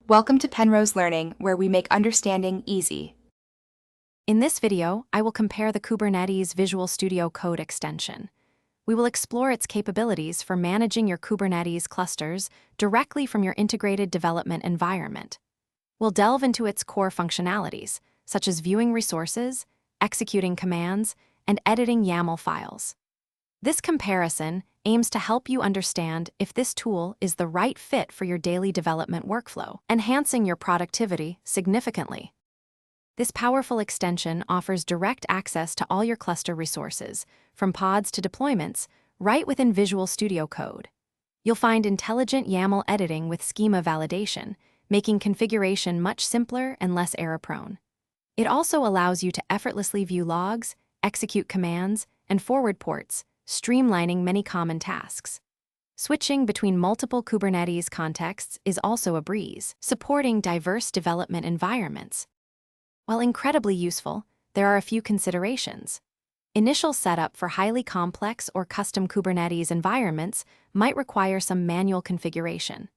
Welcome to Penrose Learning, where we make understanding easy. In this video, I will compare the Kubernetes Visual Studio Code extension. We will explore its capabilities for managing your Kubernetes clusters directly from your integrated development environment. We'll delve into its core functionalities, such as viewing resources, executing commands, and editing YAML files. This comparison aims to help you understand if this tool is the right fit for your daily development workflow, enhancing your productivity significantly. This powerful extension offers direct access to all your cluster resources, from pods to deployments, right within Visual Studio Code. You'll find intelligent YAML editing with schema validation, making configuration much simpler and less error-prone. It also allows you to effortlessly view logs, execute commands, and forward ports, streamlining many common tasks. Switching between multiple Kubernetes contexts is also a breeze, supporting diverse development environments. While incredibly useful, there are a few considerations. Initial setup for highly complex or custom Kubernetes environments might require some manual configuration.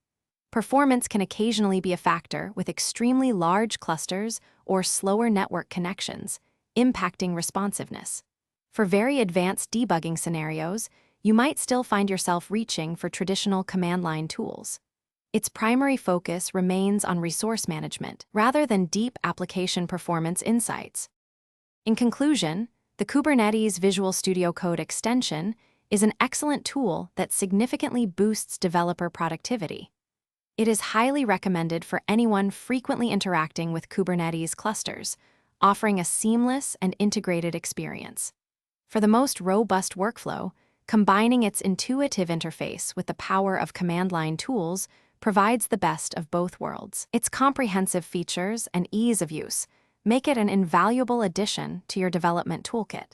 Performance can occasionally be a factor with extremely large clusters or slower network connections, impacting responsiveness. For very advanced debugging scenarios, you might still find yourself reaching for traditional command line tools. Its primary focus remains on resource management, rather than deep application performance insights. In conclusion, the Kubernetes Visual Studio Code extension is an excellent tool that significantly boosts developer productivity. It is highly recommended for anyone frequently interacting with Kubernetes clusters, offering a seamless and integrated experience. For the most robust workflow, combining its intuitive interface with the power of command line tools provides the best of both worlds. Its comprehensive features and ease of use make it an invaluable addition to your development toolkit.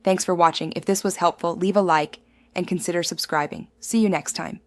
Thanks for watching. If this was helpful, leave a like and consider subscribing. See you next time.